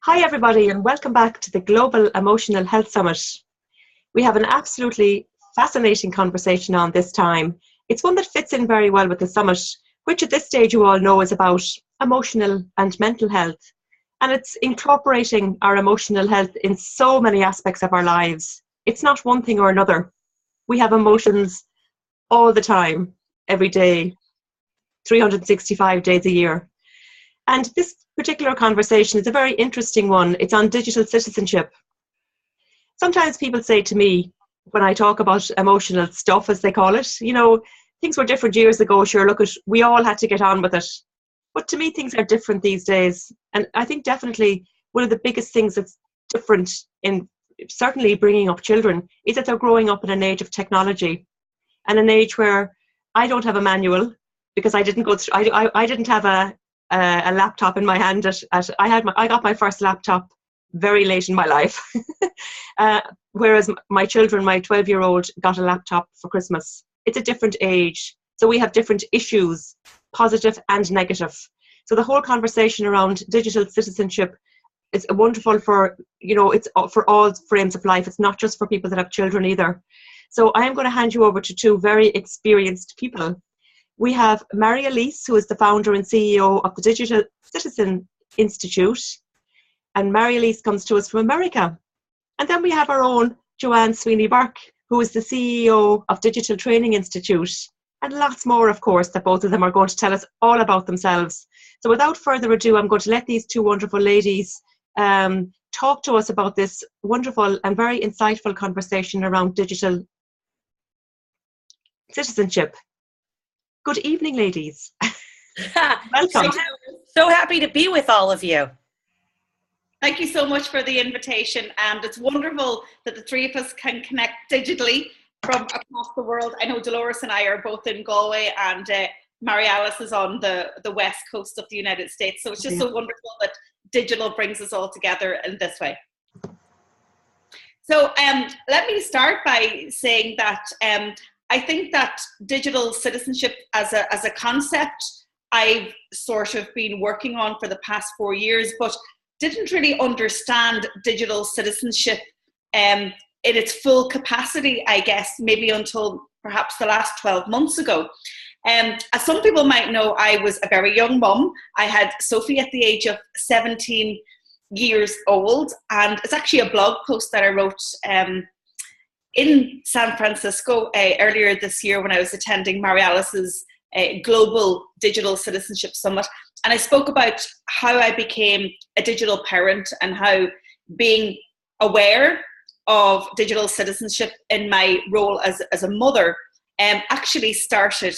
Hi everybody and welcome back to the Global Emotional Health Summit. We have an absolutely fascinating conversation on this time. It's one that fits in very well with the summit, which at this stage you all know is about emotional and mental health. And it's incorporating our emotional health in so many aspects of our lives. It's not one thing or another. We have emotions all the time, every day, 365 days a year. And this particular conversation is a very interesting one. It's on digital citizenship. Sometimes people say to me, when I talk about emotional stuff, as they call it, things were different years ago. Sure, look, we all had to get on with it. But to me, things are different these days. And I think definitely one of the biggest things that's different in certainly bringing up children is that they're growing up in an age of technology and an age where I don't have a manual because I didn't go through, I didn't have a laptop in my hand. I got my first laptop very late in my life, whereas my children, my 12-year-old, got a laptop for Christmas. It's a different age, so we have different issues, positive and negative. So the whole conversation around digital citizenship is wonderful for, it's for all frames of life. It's not just for people that have children either. So I am going to hand you over to two very experienced people. We have Marialice, who is the founder and CEO of the Digital Citizen Institute. And Marialice comes to us from America. And then we have our own Joanne Sweeney Burke, who is the CEO of Digital Training Institute. And lots more, of course, that both of them are going to tell us all about themselves. So without further ado, I'm going to let these two wonderful ladies talk to us about this wonderful and very insightful conversation around digital citizenship. Good evening, ladies. Welcome. So happy to be with all of you. Thank you so much for the invitation. And it's wonderful that the three of us can connect digitally from across the world. I know Dolores and I are both in Galway, and Marialice is on the west coast of the United States. So it's just so wonderful that digital brings us all together in this way. So let me start by saying that I think that digital citizenship as a concept, I've sort of been working on for the past 4 years, but didn't really understand digital citizenship in its full capacity, I guess, maybe until perhaps the last 12 months ago. As some people might know, I was a very young mum. I had Sophie at the age of 17 years old, and it's actually a blog post that I wrote in San Francisco earlier this year when I was attending Marialice's Global Digital Citizenship Summit. And I spoke about how I became a digital parent and how being aware of digital citizenship in my role as a mother actually started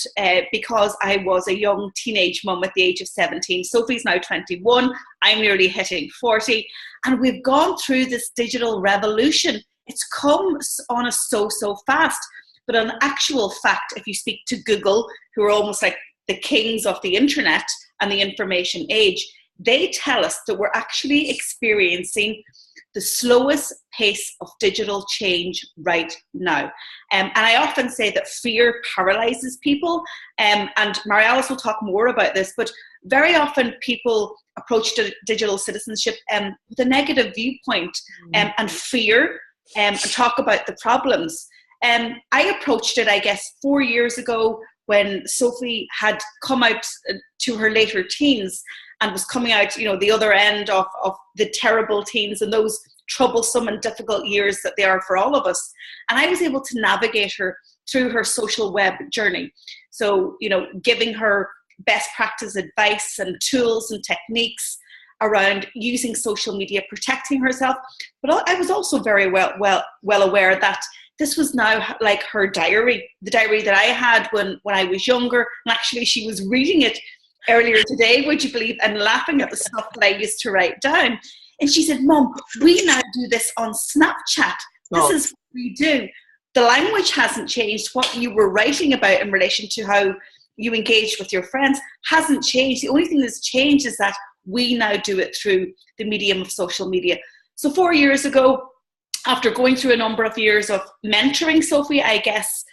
because I was a young teenage mum at the age of 17. Sophie's now 21. I'm nearly hitting 40. And we've gone through this digital revolution. It's come on us so fast. But in actual fact, if you speak to Google, who are almost like the kings of the internet and the information age, they tell us that we're actually experiencing the slowest pace of digital change right now. And I often say that fear paralyzes people. And Marialice will talk more about this, but very often people approach digital citizenship with a negative viewpoint and fear and talk about the problems. I approached it, I guess, 4 years ago when Sophie had come out to her later teens and was coming out, the other end of the terrible teens and those troublesome and difficult years that they are for all of us. And I was able to navigate her through her social web journey. So, giving her best practice advice and tools and techniques around using social media, protecting herself. But I was also very well aware that this was now like her diary, the diary that I had when I was younger. And actually, she was reading it earlier today, would you believe, and laughing at the stuff that I used to write down. And she said, Mom, we now do this on Snapchat. This is what we do. The language hasn't changed. What you were writing about in relation to how you engaged with your friends hasn't changed. The only thing that's changed is that we now do it through the medium of social media. So 4 years ago, after going through a number of years of mentoring Sophie, I guess,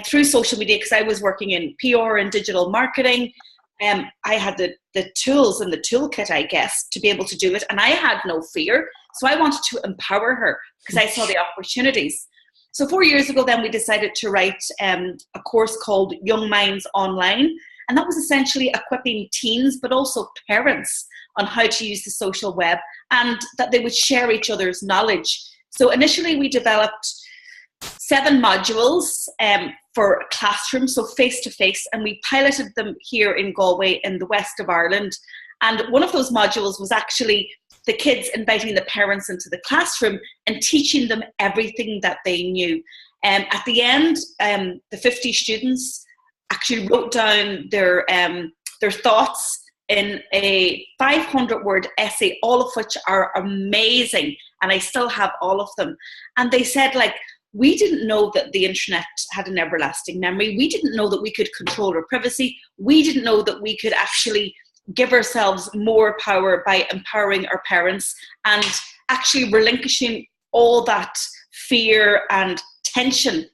through social media, because I was working in PR and digital marketing, I had the tools and the toolkit, I guess, to be able to do it. And I had no fear. So I wanted to empower her because I saw the opportunities. So 4 years ago, then we decided to write a course called Young Minds Online. And that was essentially equipping teens, but also parents, on how to use the social web and that they would share each other's knowledge. So initially we developed 7 modules for classrooms, so face-to-face, and we piloted them here in Galway in the west of Ireland. And one of those modules was actually the kids inviting the parents into the classroom and teaching them everything that they knew. At the end, the 50 students actually wrote down their thoughts in a 500-word essay, all of which are amazing, and I still have all of them. And they said, like, we didn't know that the internet had an everlasting memory. We didn't know that we could control our privacy. We didn't know that we could actually give ourselves more power by empowering our parents and actually relinquishing all that fear and tension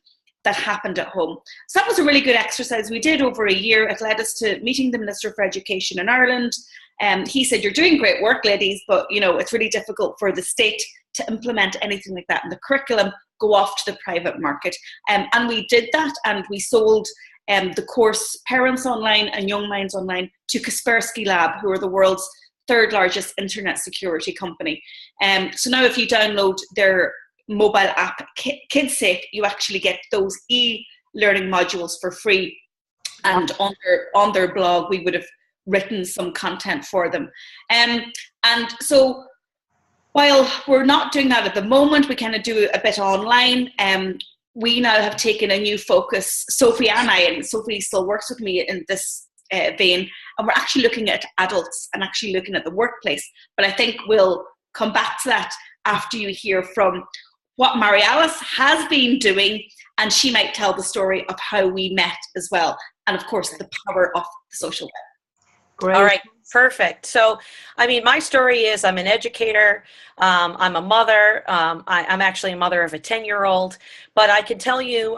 that happened at home. So that was a really good exercise we did over a year. It led us to meeting the Minister for Education in Ireland. He said, you're doing great work, ladies, but it's really difficult for the state to implement anything like that in the curriculum, go off to the private market. And we did that, and we sold the course Parents Online and Young Minds Online to Kaspersky Lab, who are the world's 3rd largest internet security company. So now if you download their mobile app, Kids Safe, you actually get those e-learning modules for free. And on their blog, we would have written some content for them. And so while we're not doing that at the moment, we kind of do a bit online. We now have taken a new focus, Sophie and I, and Sophie still works with me in this vein, and we're actually looking at adults and actually looking at the workplace. But I think we'll come back to that after you hear from what Marialice has been doing, and she might tell the story of how we met as well, and of course the power of the social web. Great. All right, perfect. So, I mean, my story is I'm an educator, I'm a mother, I'm actually a mother of a 10-year-old, but I can tell you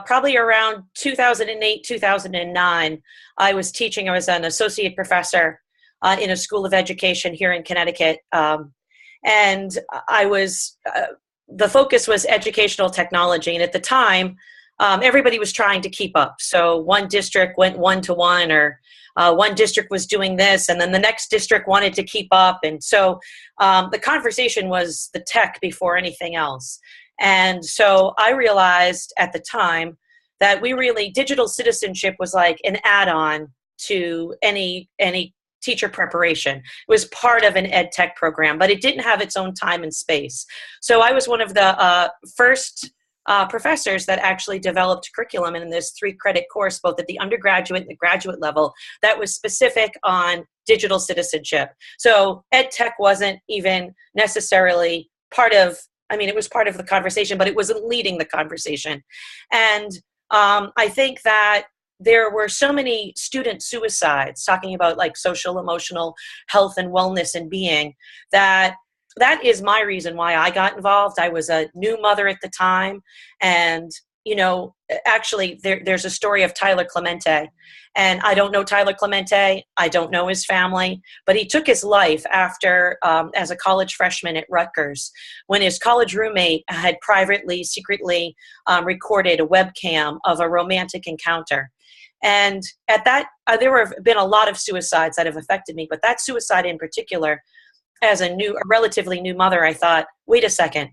probably around 2008, 2009, I was teaching, I was an associate professor in a school of education here in Connecticut, and I was, the focus was educational technology, and at the time, everybody was trying to keep up. So one district went 1-to-1, or one district was doing this, and then the next district wanted to keep up. And so the conversation was the tech before anything else. And so I realized at the time that digital citizenship was like an add-on to any teacher preparation. It was part of an ed tech program, but it didn't have its own time and space. So I was one of the first professors that actually developed curriculum in this 3-credit course, both at the undergraduate and the graduate level, that was specific on digital citizenship. So ed tech wasn't even necessarily it was part of the conversation, but it wasn't leading the conversation. And I think that there were so many student suicides, talking about like social, emotional health and wellness and being, that is my reason why I got involved. I was a new mother at the time. And, actually there's a story of Tyler Clemente, and I don't know Tyler Clemente. I don't know his family, but he took his life after, as a college freshman at Rutgers, when his college roommate had secretly recorded a webcam of a romantic encounter. And at that, there have been a lot of suicides that have affected me, but that suicide in particular, as a relatively new mother, I thought, wait a second.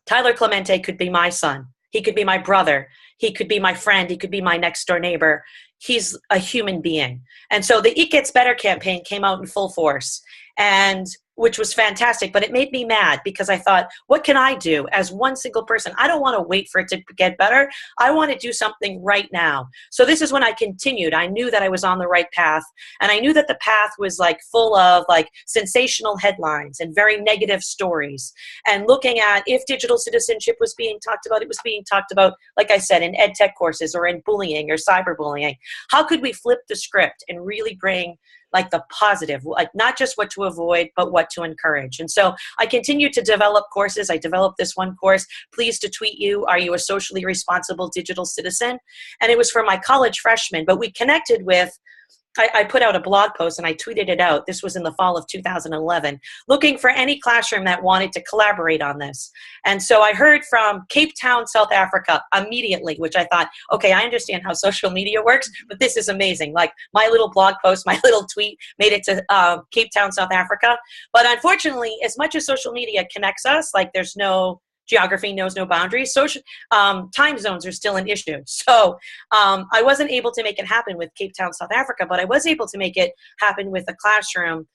Tyler Clemente could be my son. He could be my brother. He could be my friend. He could be my next door neighbor. He's a human being. And so the It Gets Better campaign came out in full force, and which was fantastic, but it made me mad because I thought, what can I do as one single person? I don't want to wait for it to get better. I want to do something right now. So this is when I continued. I knew that I was on the right path, and I knew that the path was like full of like sensational headlines and very negative stories. And looking at if digital citizenship was being talked about, it was being talked about, like I said, in ed tech courses or in bullying or cyberbullying. How could we flip the script and really bring like the positive, like not just what to avoid, but what to encourage. And so I continue to develop courses. I developed this one course, Pleased to Tweet You, Are You a Socially Responsible Digital Citizen? And it was for my college freshmen, but we connected with, I put out a blog post and I tweeted it out. This was in the fall of 2011, looking for any classroom that wanted to collaborate on this. And so I heard from Cape Town, South Africa immediately, which I thought, okay, I understand how social media works, but this is amazing. Like my little blog post, my little tweet made it to Cape Town, South Africa. But unfortunately, as much as social media connects us, like there's no geography knows no boundaries. Social time zones are still an issue. So I wasn't able to make it happen with Cape Town, South Africa, but I was able to make it happen with a classroom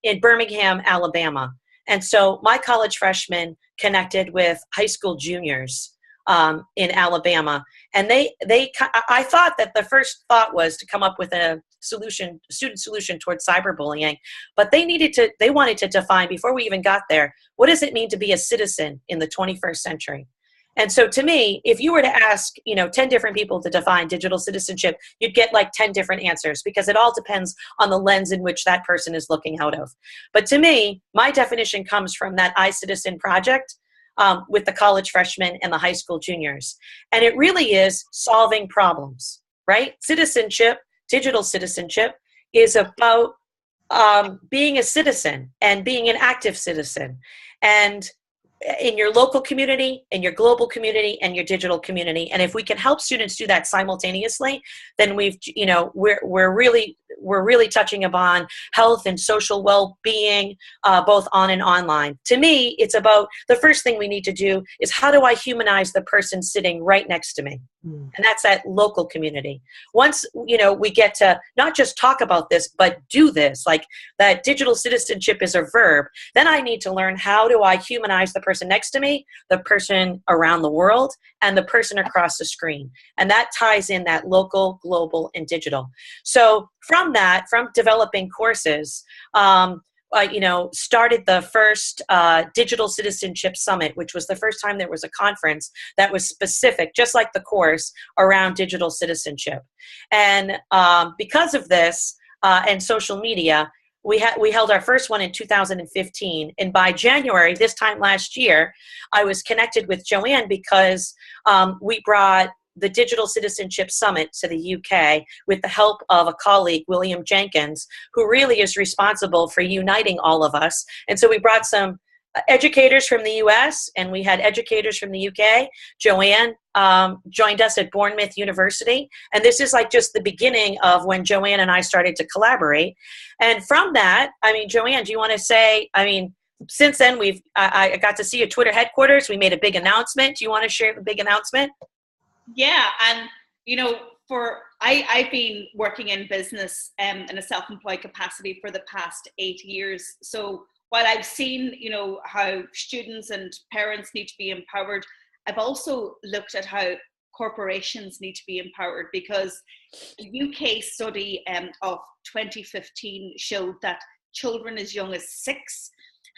in Birmingham, Alabama. And so my college freshmen connected with high school juniors in Alabama. And I thought that the first thought was to come up with a student solution towards cyberbullying, but they wanted to define, before we even got there, what does it mean to be a citizen in the 21st century? And so to me, if you were to ask, 10 different people to define digital citizenship, you'd get like 10 different answers, because it all depends on the lens in which that person is looking out of. But to me, my definition comes from that iCitizen project with the college freshmen and the high school juniors. And it really is solving problems, right? Citizenship, digital citizenship, is about being a citizen and being an active citizen. And in your local community, in your global community, and your digital community. And if we can help students do that simultaneously, then we're really touching upon health and social well-being, both on and online. To me, it's about, the first thing we need to do is, how do I humanize the person sitting right next to me? And that's that local community. Once, we get to not just talk about this, but do this, like that digital citizenship is a verb, then I need to learn, how do I humanize the person next to me, the person around the world, and the person across the screen. And that ties in that local, global, and digital. So from developing courses, started the first Digital Citizenship Summit, which was the first time there was a conference that was specific, just like the course, around digital citizenship. And because of this and social media, we held our first one in 2015. And by January, this time last year, I was connected with Joanne because we brought the Digital Citizenship Summit to the UK with the help of a colleague, William Jenkins, who really is responsible for uniting all of us. And so we brought some educators from the US and we had educators from the UK. Joanne joined us at Bournemouth University. And this is like just the beginning of when Joanne and I started to collaborate. And from that, Joanne, do you want to say, since then I got to see your Twitter headquarters. We made a big announcement. Do you want to share the big announcement? Yeah, and I've been working in business in a self-employed capacity for the past 8 years. So while I've seen, how students and parents need to be empowered, I've also looked at how corporations need to be empowered, because the UK study of 2015 showed that children as young as 6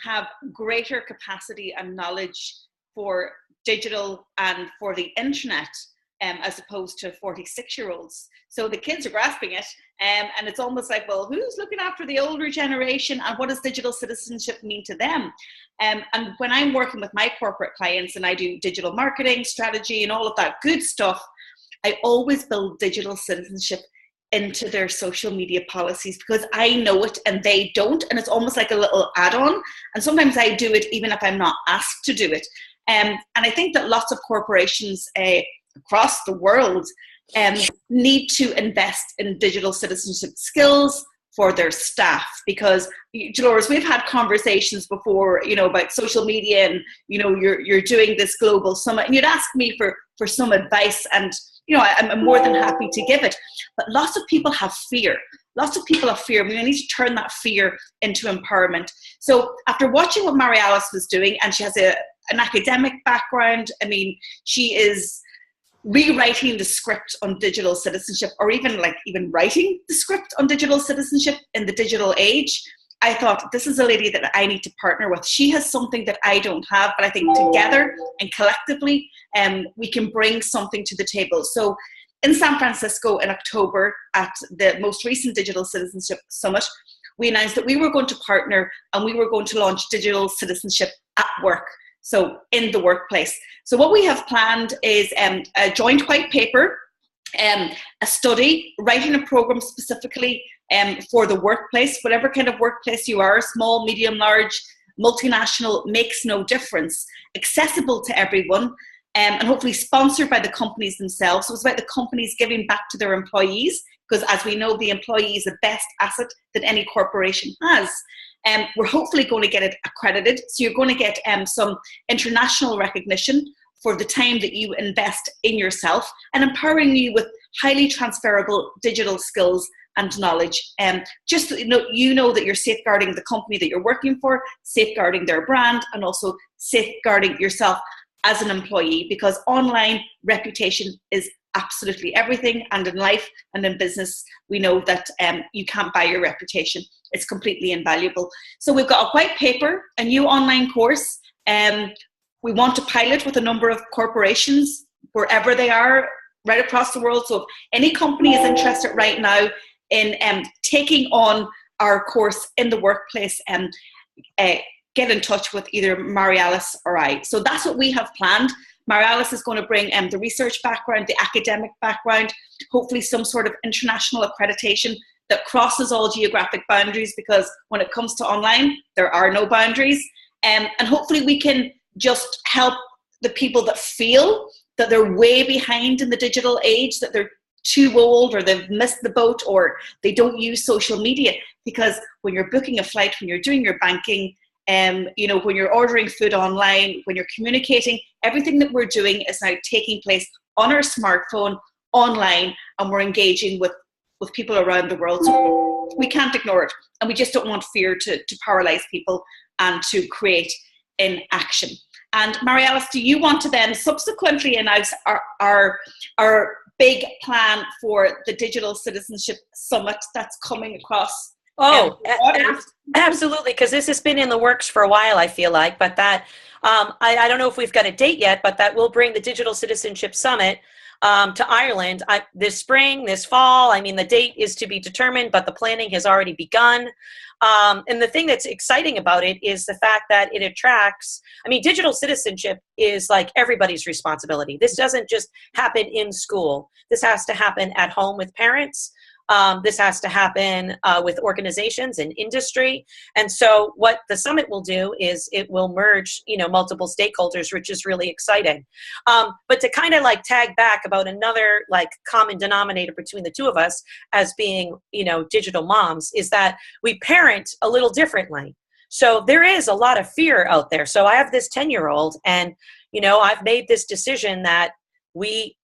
have greater capacity and knowledge for digital and for the internet as opposed to 46-year-olds. So the kids are grasping it, and it's almost like, well, who's looking after the older generation, and what does digital citizenship mean to them? And when I'm working with my corporate clients and I do digital marketing strategy and all of that good stuff, I always build digital citizenship into their social media policies, because I know it and they don't, and it's almost like a little add-on. And sometimes I do it even if I'm not asked to do it. And I think that lots of corporations across the world need to invest in digital citizenship skills for their staff, because, Dolores, we've had conversations before, about social media, and you're doing this global summit, and you'd ask me for some advice, and I'm more than happy to give it. But lots of people have fear. Lots of people have fear. We need to turn that fear into empowerment. So after watching what Marialice was doing, and she has an academic background, she is rewriting the script on digital citizenship, or even writing the script on digital citizenship in the digital age. I thought, this is a lady that I need to partner with. She has something that I don't have, but I think together and collectively we can bring something to the table. So in San Francisco in October at the most recent Digital Citizenship Summit, we announced that we were going to partner and we were going to launch digital citizenship at work, so in the workplace. So what we have planned is a joint white paper, a study, writing a program specifically for the workplace, whatever kind of workplace you are, small, medium, large, multinational, makes no difference, accessible to everyone, and hopefully sponsored by the companies themselves. So it's about the companies giving back to their employees, because as we know, the employee is the best asset that any corporation has. We're hopefully going to get it accredited. So you're going to get some international recognition for the time that you invest in yourself and empowering you with highly transferable digital skills and knowledge. Just so you know that you're safeguarding the company that you're working for, safeguarding their brand, and also safeguarding yourself as an employee, because online reputation is absolutely everything. And in life and in business, we know that you can't buy your reputation. It's completely invaluable. So we've got a white paper, a new online course. We want to pilot with a number of corporations wherever they are right across the world. So if any company is interested right now in taking on our course in the workplace, get in touch with either Marialice or I. So that's what we have planned. Marialice is going to bring the research background, the academic background, hopefully some sort of international accreditation that crosses all geographic boundaries, because when it comes to online, there are no boundaries. And hopefully we can just help the people that feel that they're way behind in the digital age, that they're too old or they've missed the boat or they don't use social media. Because when you're booking a flight, when you're doing your banking, when you're ordering food online, when you're communicating, everything that we're doing is now taking place on our smartphone, online, and we're engaging with people around the world. So we can't ignore it. And we just don't want fear to paralyze people and to create inaction. And Marialice, do you want to then subsequently announce our big plan for the Digital Citizenship Summit that's coming across? Oh, absolutely, because this has been in the works for a while, I feel like, but that, I don't know if we've got a date yet, but that will bring the Digital Citizenship Summit to Ireland this spring, this fall. I mean, the date is to be determined, but the planning has already begun. And the thing that's exciting about it is the fact that it attracts, digital citizenship is like everybody's responsibility. This doesn't just happen in school. This has to happen at home with parents. This has to happen with organizations and industry. And so what the summit will do is it will merge, multiple stakeholders, which is really exciting. But to kind of like tag back about another like common denominator between the two of us as being, digital moms, is that we parent a little differently. So there is a lot of fear out there. So I have this 10-year-old and, I've made this decision that we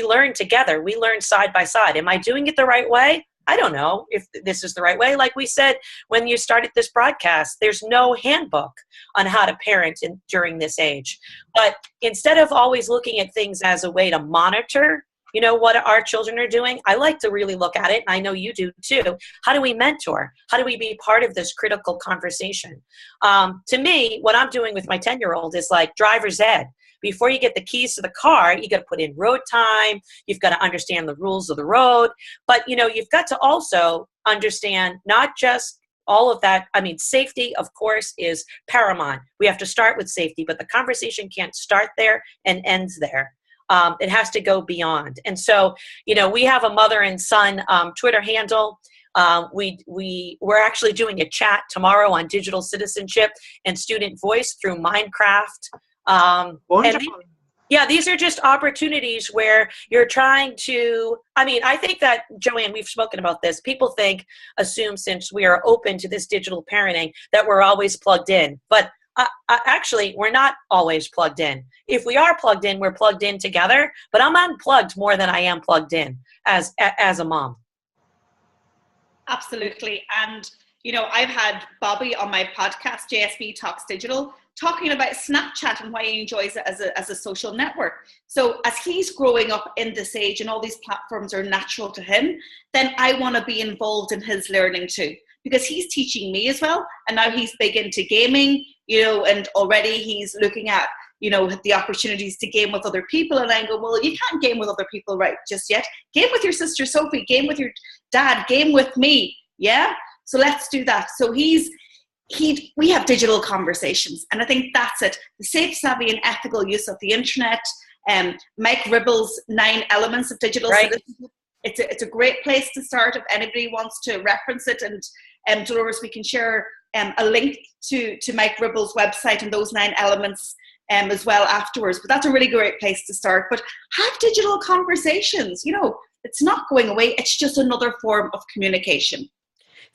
learn together. We learn side by side. Am I doing it the right way? I don't know if this is the right way. Like we said, when you started this broadcast, there's no handbook on how to parent during this age. But instead of always looking at things as a way to monitor, what our children are doing, I like to really look at it, and I know you do too. How do we mentor? How do we be part of this critical conversation? To me, what I'm doing with my 10-year-old is like driver's ed. Before you get the keys to the car, you got to put in road time. You've got to understand the rules of the road. But, you've got to also understand not just all of that. Safety, of course, is paramount. We have to start with safety, but the conversation can't start there and ends there. It has to go beyond. And so, we have a mother and son Twitter handle. We're actually doing a chat tomorrow on digital citizenship and student voice through Minecraft. These are just opportunities where you're trying to, I think that, Joanne, we've spoken about this. People assume since we are open to this digital parenting that we're always plugged in. But actually, we're not always plugged in. If we are plugged in, we're plugged in together. But I'm unplugged more than I am plugged in as a mom. Absolutely. And, I've had Bobby on my podcast, JSB Talks Digital, talking about Snapchat and why he enjoys it as a social network. So as he's growing up in this age and all these platforms are natural to him, then I want to be involved in his learning too, because he's teaching me as well. And now he's big into gaming, and already he's looking at the opportunities to game with other people. And I go, well, you can't game with other people right just yet. Game with your sister Sophie, game with your dad, game with me. Yeah. So let's do that. So we have digital conversations, and I think that's it. The safe, savvy, and ethical use of the internet. Mike Ribble's 9 Elements of Digital Citizenship. It's a great place to start if anybody wants to reference it. And Dolores, we can share a link to Mike Ribble's website and those 9 elements as well afterwards. But that's a really great place to start. But have digital conversations. It's not going away. It's just another form of communication.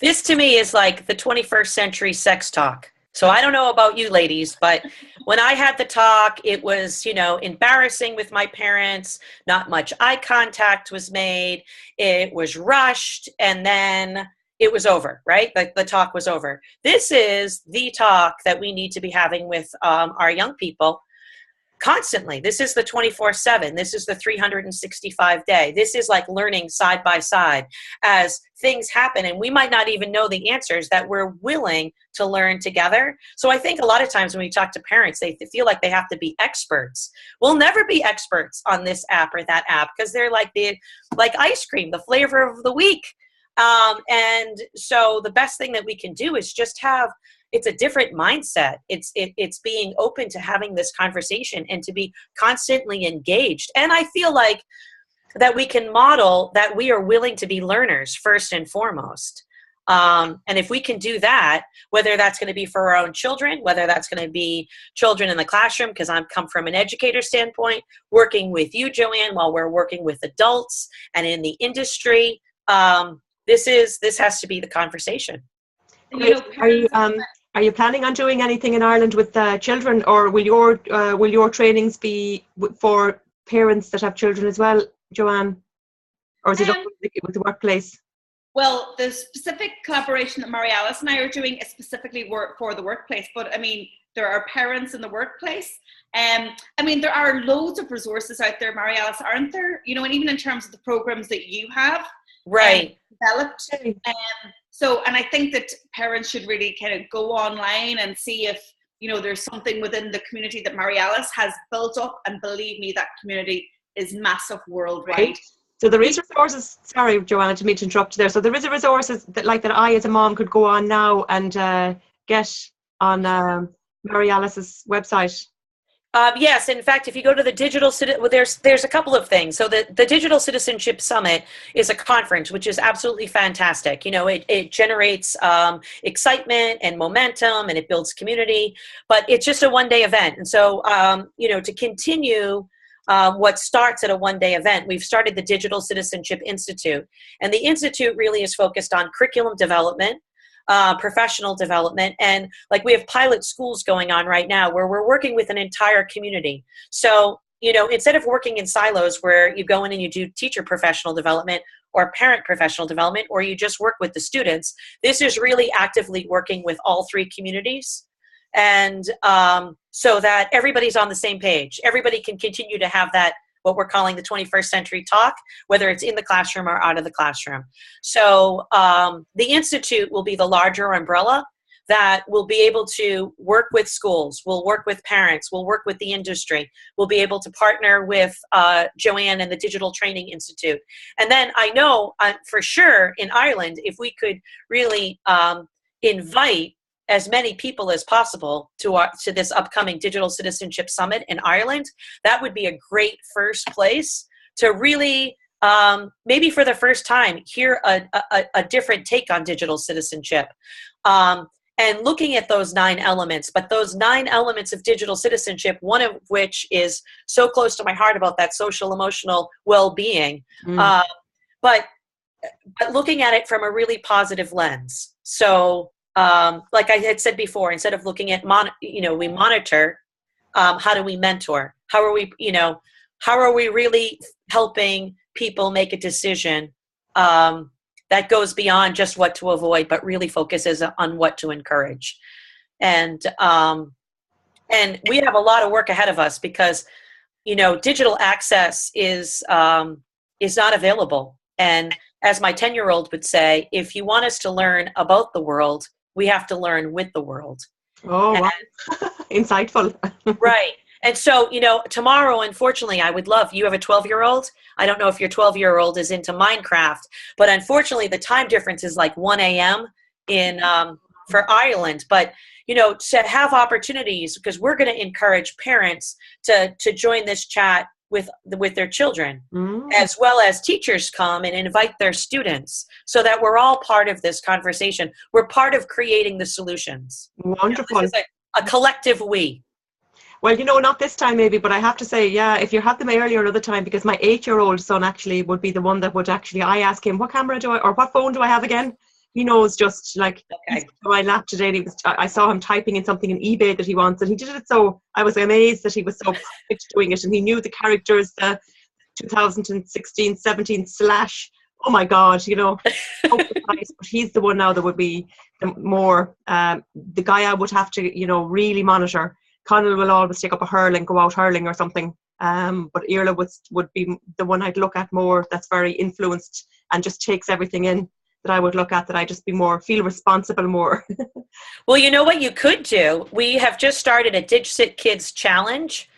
This to me is like the 21st century sex talk. So I don't know about you ladies, but when I had the talk, it was, embarrassing with my parents. Not much eye contact was made. It was rushed, and then it was over, right? Like the talk was over. This is the talk that we need to be having with our young people constantly. This is the 24/7. This is the 365 day. This is like learning side by side as things happen, and we might not even know the answers, that we're willing to learn together. So I think a lot of times when we talk to parents, they feel like they have to be experts. We'll never be experts on this app or that app, because they're like ice cream, the flavor of the week. And so the best thing that we can do is just it's a different mindset. It's being open to having this conversation and to be constantly engaged. And I feel like that we can model that we are willing to be learners first and foremost. And if we can do that, whether that's going to be for our own children, whether that's going to be children in the classroom, because I come from an educator standpoint, working with you, Joanne, while we're working with adults and in the industry, this has to be the conversation. Are you planning on doing anything in Ireland with children, or will your trainings be for parents that have children as well, Joanne? Or is it up with the workplace? Well, the specific collaboration that Marialice and I are doing is specifically for the workplace. But I mean, there are parents in the workplace. There are loads of resources out there, Marialice, aren't there? And even in terms of the programs that you have developed. And I think that parents should really kind of go online and see if, there's something within the community that Marialice has built up. And believe me, that community is massive worldwide. Right. So there is resources, sorry, Joanne, I didn't mean to interrupt you there. So there is resources that I as a mom could go on now and get on Marialice's website. Yes, in fact, if you go to the digital, there's a couple of things. So the Digital Citizenship Summit is a conference, which is absolutely fantastic. It generates excitement and momentum, and it builds community, but it's just a one-day event. And so, to continue what starts at a one-day event, we've started the Digital Citizenship Institute. And the Institute really is focused on curriculum development, professional development, and we have pilot schools going on right now where we're working with an entire community. So, instead of working in silos where you go in and you do teacher professional development or parent professional development, or you just work with the students, this is really actively working with all 3 communities. And so that everybody's on the same page. Everybody can continue to have that, what we're calling the 21st century talk, whether it's in the classroom or out of the classroom. So the Institute will be the larger umbrella that will be able to work with schools, we'll work with parents, we'll work with the industry, we'll be able to partner with Joanne and the Digital Training Institute. And then I know for sure in Ireland, if we could really invite as many people as possible to this upcoming Digital Citizenship Summit in Ireland, that would be a great first place to really, maybe for the first time, hear a different take on digital citizenship. And looking at those 9 elements, but those 9 elements of digital citizenship, one of which is so close to my heart about that social emotional well-being, but looking at it from a really positive lens. So, like I had said before, instead of looking at, we monitor, how do we mentor? How are we really helping people make a decision that goes beyond just what to avoid, but really focuses on what to encourage? And we have a lot of work ahead of us because, digital access is not available. And as my 10-year-old would say, if you want us to learn about the world, we have to learn with the world. Oh, wow. Insightful. Right. And so, tomorrow, unfortunately, I would love, you have a 12-year-old. I don't know if your 12-year-old is into Minecraft, but unfortunately the time difference is like 1 a.m. in for Ireland. But, to have opportunities, because we're going to encourage parents to join this chat with their children, as well as teachers come and invite their students, so that we're all part of this conversation. We're part of creating the solutions. Wonderful. This is a collective we. Well, not this time maybe, but I have to say, yeah, if you had them earlier another time, because my 8-year-old son actually would be the one that would actually, I ask him, what camera do I, or what phone do I have again? He knows just like, he's on my lap today, and I saw him typing in something in eBay that he wants, and he did it so, I was amazed that he was so perfect doing it, and he knew the characters, the 2016, 17 slash, oh my God, so precise. But he's the one now that would be the more, the guy I would have to, really monitor. Connell will always take up a hurling, go out hurling or something. But Irla would be the one I'd look at more, that's very influenced and just takes everything in, that I would look at, that I just be more, feel responsible more. Well, you know what you could do? We have just started a Digsit Kids Challenge.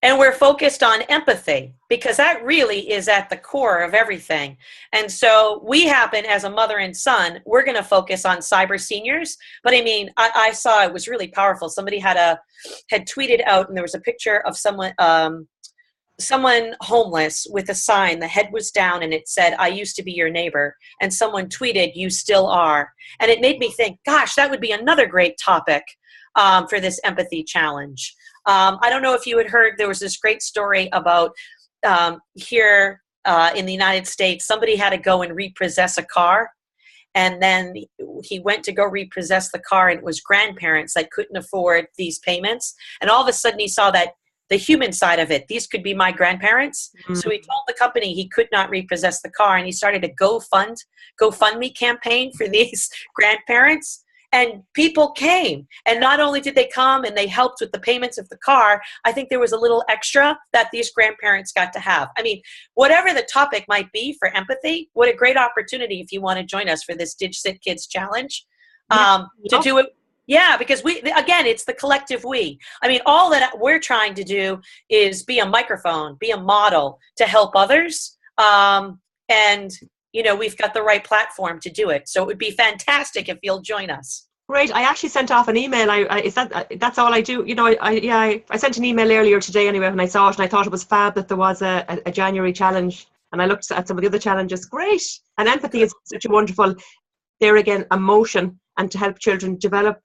And we're focused on empathy, because that really is at the core of everything. And so we happen, as a mother and son, we're going to focus on cyber seniors. But I mean, I saw it was really powerful. Somebody had tweeted out, and there was a picture of someone homeless with a sign. The head was down, and it said, "I used to be your neighbor." And someone tweeted, "You still are." And it made me think, gosh, that would be another great topic for this empathy challenge. I don't know if you had heard, there was this great story about here in the United States, somebody had to go and repossess a car. And then he went to go repossess the car, and it was grandparents that couldn't afford these payments. And all of a sudden he saw that the human side of it, these could be my grandparents. Mm-hmm. So he told the company he could not repossess the car, and he started a GoFundMe campaign for these grandparents. And people came, and not only did they come and they helped with the payments of the car, I think there was a little extra that these grandparents got to have. I mean, whatever the topic might be for empathy, what a great opportunity if you want to join us for this Digsit Kids Challenge to do it. Yeah, because it's the collective we. I mean, all that we're trying to do is be a microphone, be a model to help others. And we've got the right platform to do it. So it would be fantastic if you'll join us. Great. I actually sent off an email. That's all I do. I sent an email earlier today anyway when I saw it, and I thought it was fab that there was a January challenge. And I looked at some of the other challenges. Great. And empathy is such a wonderful, there again, emotion, and to help children develop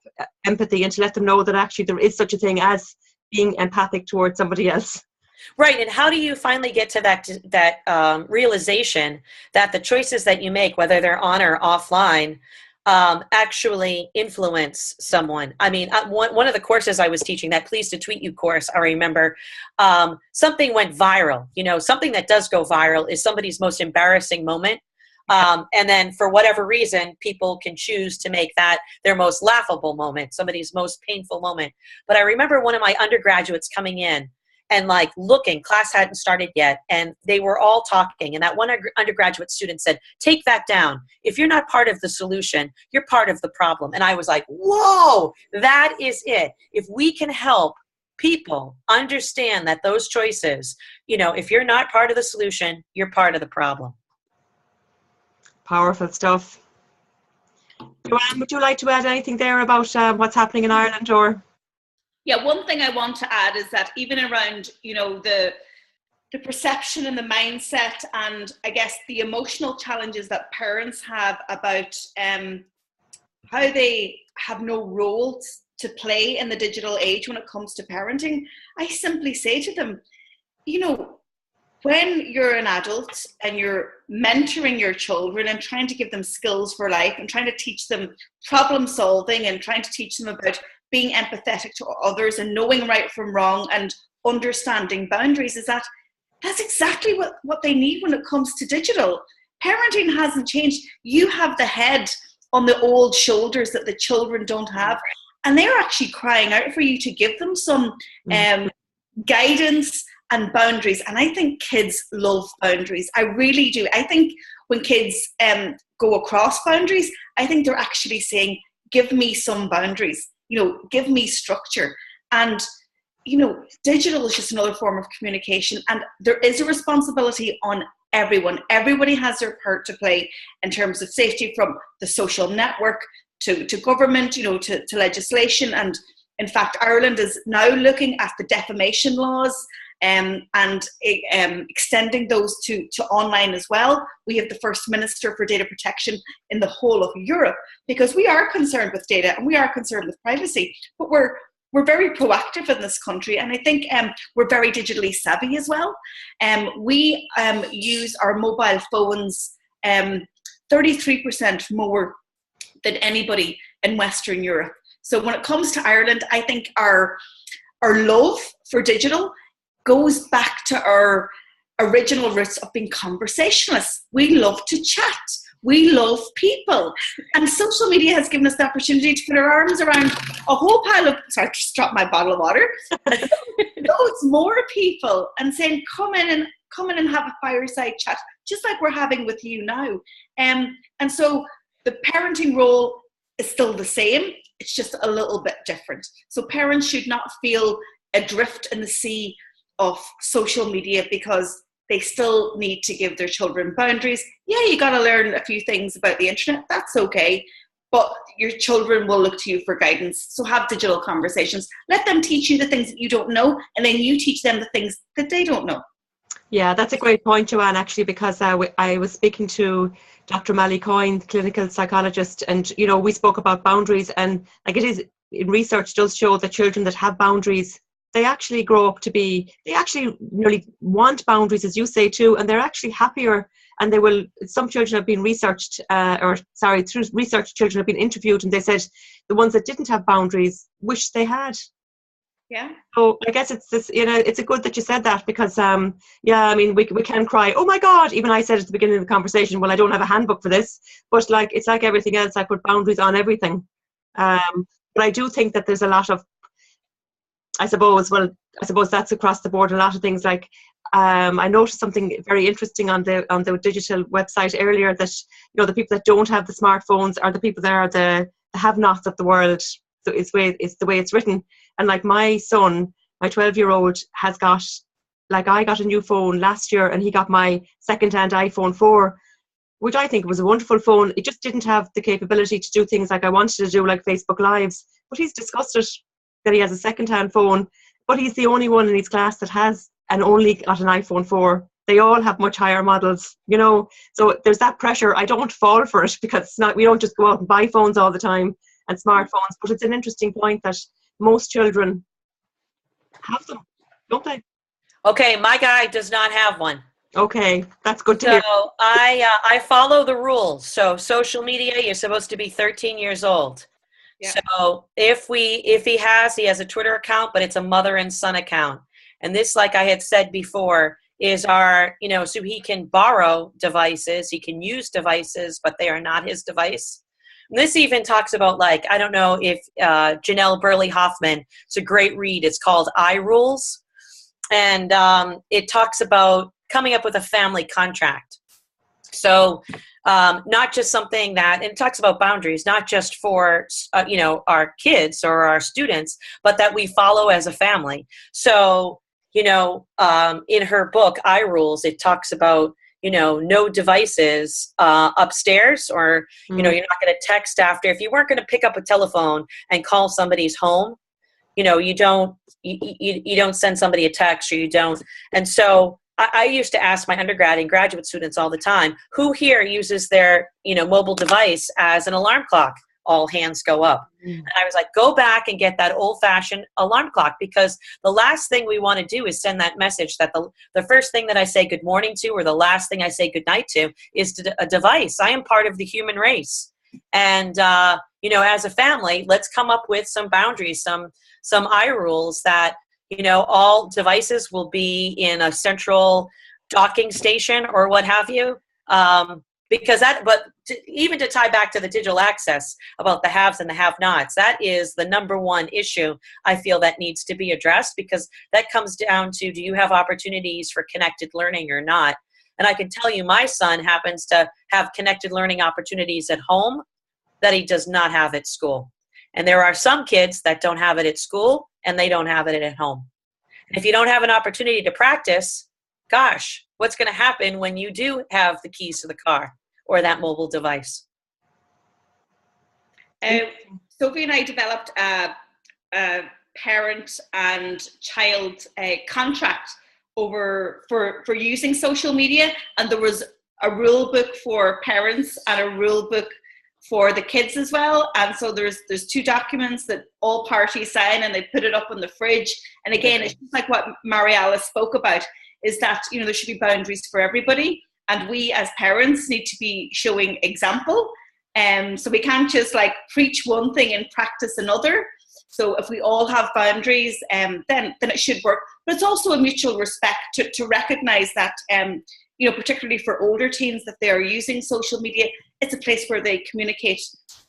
empathy and to let them know that actually there is such a thing as being empathic towards somebody else. Right. And how do you finally get to that realization that the choices that you make, whether they're on or offline, actually influence someone? I mean, one of the courses I was teaching, that Pleased to Tweet You course, I remember something went viral. Something that does go viral is somebody's most embarrassing moment. And then for whatever reason, people can choose to make that their most laughable moment, somebody's most painful moment. But I remember one of my undergraduates coming in, and looking, class hadn't started yet, and they were all talking. And that one undergraduate student said, "Take that down. If you're not part of the solution, you're part of the problem." And I was like, whoa, that is it. If we can help people understand that those choices, if you're not part of the solution, you're part of the problem. Powerful stuff. Joanne, would you like to add anything there about what's happening in Ireland, or? Yeah, one thing I want to add is that even around, the perception and the mindset, and I guess the emotional challenges that parents have about how they have no role to play in the digital age when it comes to parenting, I simply say to them, when you're an adult and you're mentoring your children and trying to give them skills for life and trying to teach them problem solving and trying to teach them about being empathetic to others and knowing right from wrong and understanding boundaries, that's exactly what they need when it comes to digital. Parenting hasn't changed. You have the head on the old shoulders that the children don't have, and they're actually crying out for you to give them some guidance and boundaries. And I think kids love boundaries. I really do. I think when kids go across boundaries, I think they're actually saying, give me some boundaries. Give me structure. And, digital is just another form of communication, and there is a responsibility on everyone. Everybody has their part to play in terms of safety, from the social network to government, to legislation. And in fact, Ireland is now looking at the defamation laws and extending those to online as well. We have the first Minister for Data Protection in the whole of Europe, because we are concerned with data and we are concerned with privacy, but we're very proactive in this country, and I think we're very digitally savvy as well. We use our mobile phones 33% more than anybody in Western Europe. So when it comes to Ireland, I think our love for digital goes back to our original roots of being conversationalists. We love to chat. We love people. And social media has given us the opportunity to put our arms around a whole pile of, sorry, I just dropped my bottle of water, loads more people, and saying, come in and have a fireside chat, just like we're having with you now. And so the parenting role is still the same. It's just a little bit different. So parents should not feel adrift in the sea of social media, because they still need to give their children boundaries. Yeah, you got to learn a few things about the internet. That's okay. But your children will look to you for guidance. So have digital conversations. Let them teach you the things that you don't know, and then you teach them the things that they don't know. Yeah, that's a great point, Joanne, actually, because I was speaking to Dr. Mally Coyne, clinical psychologist, and, we spoke about boundaries, and like it is, in research does show that children that have boundaries, they actually grow up they actually really want boundaries, as you say too, and they're actually happier, and some children have been through research, children have been interviewed, and they said the ones that didn't have boundaries wish they had. Yeah. So I guess it's this, it's a good that you said that, because, we can cry, oh my God, even I said at the beginning of the conversation, well, I don't have a handbook for this, but it's like everything else, I put boundaries on everything. But I do think that there's a lot of, I suppose that's across the board. A lot of things like I noticed something very interesting on the digital website earlier, that the people that don't have the smartphones are the people that are the have-nots of the world. So it's the way it's written. And like my son, my 12-year-old has got, like I got a new phone last year, and he got my second-hand iPhone 4, which I think was a wonderful phone. It just didn't have the capability to do things like I wanted to do, like Facebook Lives. But he's disgusted that he has a second-hand phone, but he's the only one in his class that has and only got an iPhone 4. They all have much higher models, so there's that pressure. I don't fall for it, because we don't just go out and buy phones all the time and smartphones, but it's an interesting point that most children have them, don't they? Okay, my guy does not have one. Okay, that's good to hear. So I follow the rules. So social media, you're supposed to be 13 years old. Yeah. So if he has a Twitter account, but it's a mother and son account. And this, like I had said before, is so he can borrow devices, he can use devices, but they are not his device. And this even talks about, like, I don't know if Janelle Burley Hoffman, it's a great read. It's called I Rules. And it talks about coming up with a family contract. So not just something that, and it talks about boundaries, not just for, our kids or our students, but that we follow as a family. So, in her book, I Rules, it talks about, no devices upstairs, or, you're not going to text after. If you weren't going to pick up a telephone and call somebody's home, you don't send somebody a text, or you don't. And so I used to ask my undergrad and graduate students all the time, who here uses their, mobile device as an alarm clock? All hands go up. And I was like, go back and get that old-fashioned alarm clock, because the last thing we want to do is send that message that the first thing that I say good morning to, or the last thing I say good night to, is to a device. I am part of the human race. And, as a family, let's come up with some boundaries, some I Rules that, all devices will be in a central docking station or what have you. Because even to tie back to the digital access about the haves and the have-nots, that is the number one issue I feel that needs to be addressed, because that comes down to, do you have opportunities for connected learning or not? And I can tell you, my son happens to have connected learning opportunities at home that he does not have at school. And there are some kids that don't have it at school and they don't have it at home. If you don't have an opportunity to practice, gosh, what's going to happen when you do have the keys to the car or that mobile device? Sophie and I developed a parent and child contract for using social media, and there was a rule book for parents and a rule book for the kids as well. And so there's 2 documents that all parties sign, and they put it up on the fridge. And again, it's just like what Marialice spoke about, is that, you know, there should be boundaries for everybody, and we as parents need to be showing example. So we can't just like preach one thing and practice another. So if we all have boundaries, then it should work. But it's also a mutual respect to recognize that, you know, particularly for older teens, that they are using social media, it's a place where they communicate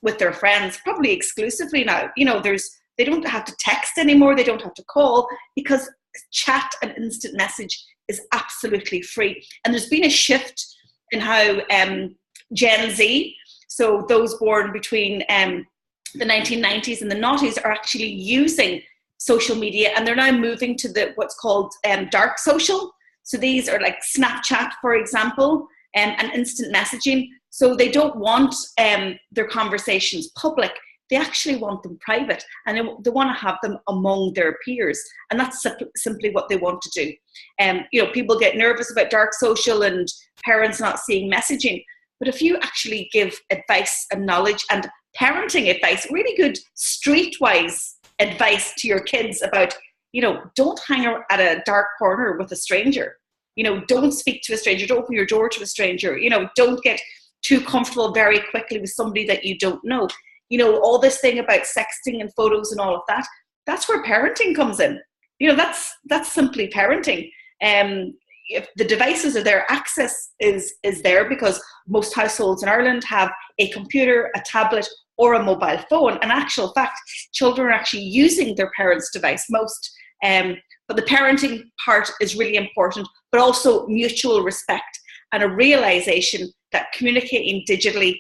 with their friends, probably exclusively now. You know, they don't have to text anymore, they don't have to call, because chat and instant message is absolutely free. And there's been a shift in how Gen Z, so those born between the 1990s and the noughties, are actually using social media, and they're now moving to what's called dark social. So these are like Snapchat, for example, and instant messaging. So they don't want their conversations public. They actually want them private, and they want to have them among their peers. And that's simply what they want to do. You know, people get nervous about dark social and parents not seeing messaging. But if you actually give advice and knowledge and parenting advice, really good streetwise advice to your kids about, you know, don't hang out at a dark corner with a stranger. You know, don't speak to a stranger. Don't open your door to a stranger. You know, don't get too comfortable very quickly with somebody that you don't know. You know, all this thing about sexting and photos and all of that, that's where parenting comes in. You know, that's simply parenting. If the devices are there, access is there, because most households in Ireland have a computer, a tablet, or a mobile phone. In actual fact, children are actually using their parents' device most. But the parenting part is really important, but also mutual respect and a realization that communicating digitally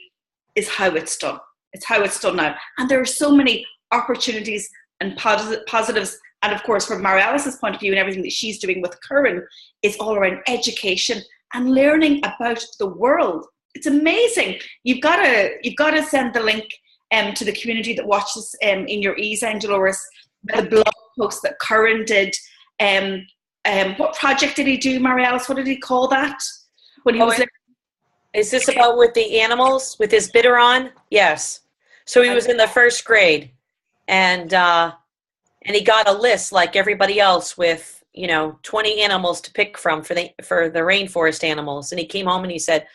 is how it's done. It's how it's done now. And there are so many opportunities and positives. And of course, from Marialice's point of view and everything that she's doing with Curran, is all around education and learning about the world. It's amazing. You've got to send the link to the community that watches in your e-Zen, Dolores, the blog post that Curran did. What project did he do, Marialice? What did he call that? When he was there? Is this about with the animals, with his bitter on? Yes. So he was in the 1st grade, and he got a list like everybody else with, you know, 20 animals to pick from for the rainforest animals. And he came home and he said,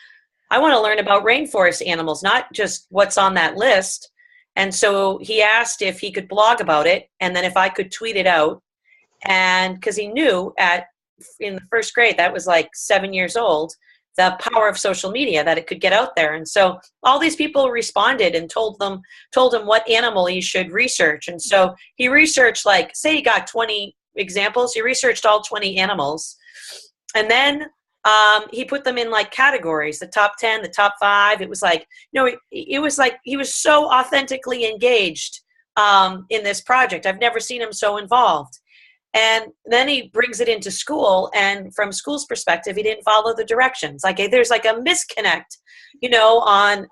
I want to learn about rainforest animals, not just what's on that list. And so he asked if he could blog about it, and then if I could tweet it out. And because he knew in the 1st grade, that was like 7 years old, the power of social media, that it could get out there. And so all these people responded and told him what animal he should research. And so he researched, like, say he got 20 examples, he researched all 20 animals. And then he put them in like categories, the top 10, the top 5. It was like, you know, it was like he was so authentically engaged in this project. I've never seen him so involved. And then he brings it into school, and from school's perspective, he didn't follow the directions. Like, there's like a misconnect, you know, on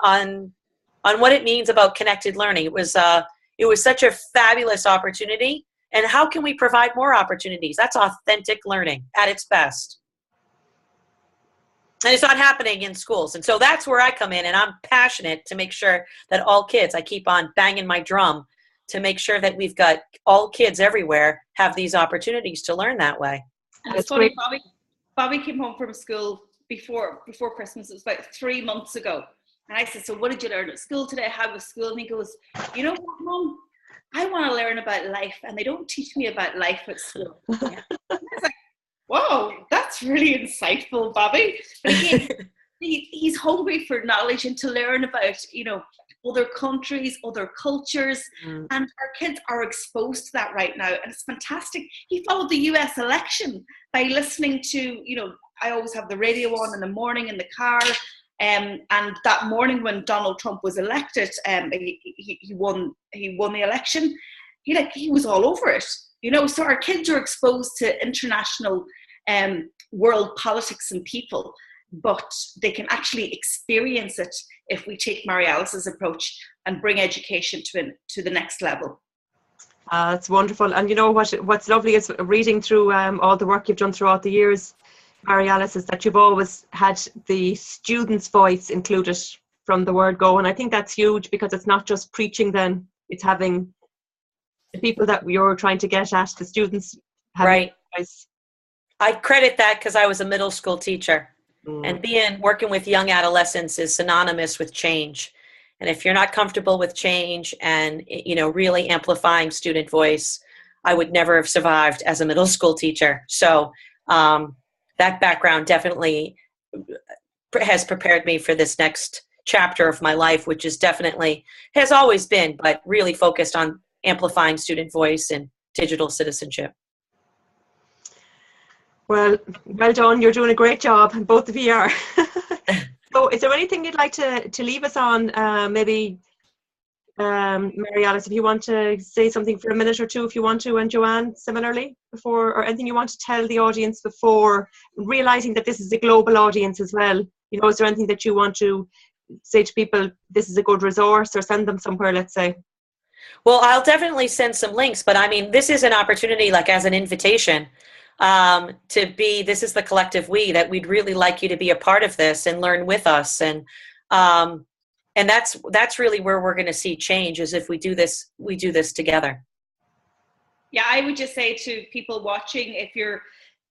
what it means about connected learning. It was such a fabulous opportunity. And how can we provide more opportunities? That's authentic learning at its best. And it's not happening in schools. And so that's where I come in, and I'm passionate to make sure that all kids, I keep on banging my drum to make sure that we've got all kids everywhere have these opportunities to learn that way. And it's funny, Bobby came home from school before Christmas. It was about 3 months ago. And I said, so what did you learn at school today? How was school? And he goes, you know what, Mom? I want to learn about life, and they don't teach me about life at school. I was like, whoa, that's really insightful, Bobby. But again, he's hungry for knowledge and to learn about, you know, other countries, other cultures, and our kids are exposed to that right now, and it's fantastic. He followed the US election by listening to, you know, I always have the radio on in the morning in the car, and that morning when Donald Trump was elected, he won the election. He was all over it. so our kids are exposed to international world politics and people, but they can actually experience it if we take Marialice's approach and bring education to the next level. It's wonderful. And you know what's lovely is reading through all the work you've done throughout the years, Marialice, is that you've always had the student's voice included from the word go. And I think that's huge, because it's not just preaching then, it's having the people that you're trying to get at, the students. Right. I credit that because I was a middle school teacher. And working with young adolescents is synonymous with change. And if you're not comfortable with change and, really amplifying student voice, I would never have survived as a middle school teacher. So that background definitely has prepared me for this next chapter of my life, which is definitely, has always been, but really focused on amplifying student voice and digital citizenship. Well done. You're doing a great job. Both of you are. So is there anything you'd like to leave us on? Maybe, Marialice, if you want to say something for a minute or two, if you want to, and Joanne, similarly, before, or anything you want to tell the audience before, realizing that this is a global audience as well. Is there anything that you want to say to people, this is a good resource, or send them somewhere, let's say? Well, I'll definitely send some links, but I mean, this is an opportunity, like as an invitation, this is the collective we, that we'd really like you to be a part of this and learn with us. And that's really where we're going to see change, is if we do this together. Yeah, I would just say to people watching, if you're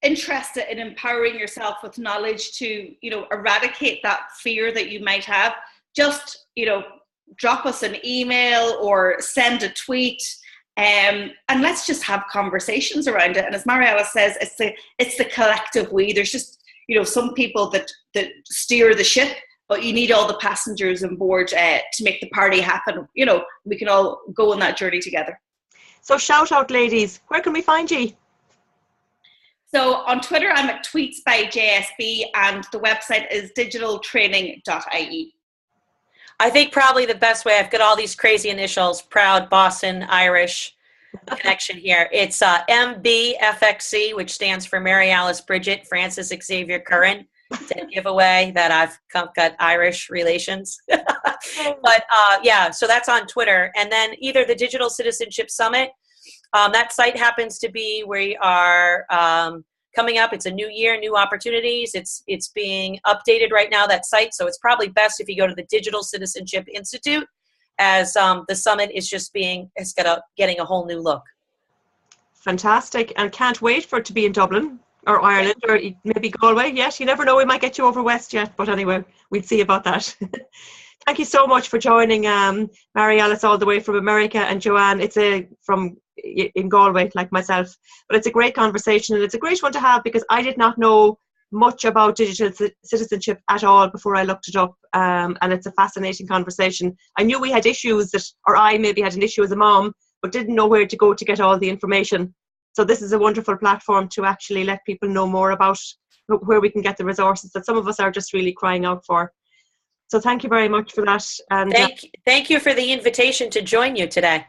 interested in empowering yourself with knowledge to, eradicate that fear that you might have, just, drop us an email or send a tweet. And let's just have conversations around it. And as Marialice says, it's the collective we. There's just, some people that steer the ship, but you need all the passengers on board to make the party happen. We can all go on that journey together. So shout out, ladies. Where can we find you? So on Twitter, I'm at Tweets by JSB, and the website is digitaltraining.ie. I think probably the best way, I've got all these crazy initials, proud Boston Irish connection here. It's MBFXC, which stands for Marialice Bridget Francis Xavier Curran. To give away that I've got Irish relations. But so that's on Twitter. And then either the Digital Citizenship Summit, that site happens to be where we are coming up. It's a new year, new opportunities. It's being updated right now, that site. So it's probably best if you go to the Digital Citizenship Institute, as the summit is just getting a whole new look. Fantastic. And can't wait for it to be in Dublin or Ireland or maybe Galway. Yes, you never know. We might get you over west yet. But anyway, we'll see about that. Thank you so much for joining Marialice all the way from America, and Joanne, in Galway, like myself. But it's a great conversation, and it's a great one to have, because I did not know much about digital citizenship at all before I looked it up, and it's a fascinating conversation. I knew we had issues or I maybe had an issue as a mom, but didn't know where to go to get all the information. So this is a wonderful platform to actually let people know more about where we can get the resources that some of us are just really crying out for. So thank you very much for that. And thank you for the invitation to join you today.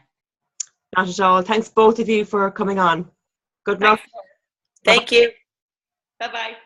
Not at all. Thanks both of you for coming on. Good luck. Thank you. Bye-bye.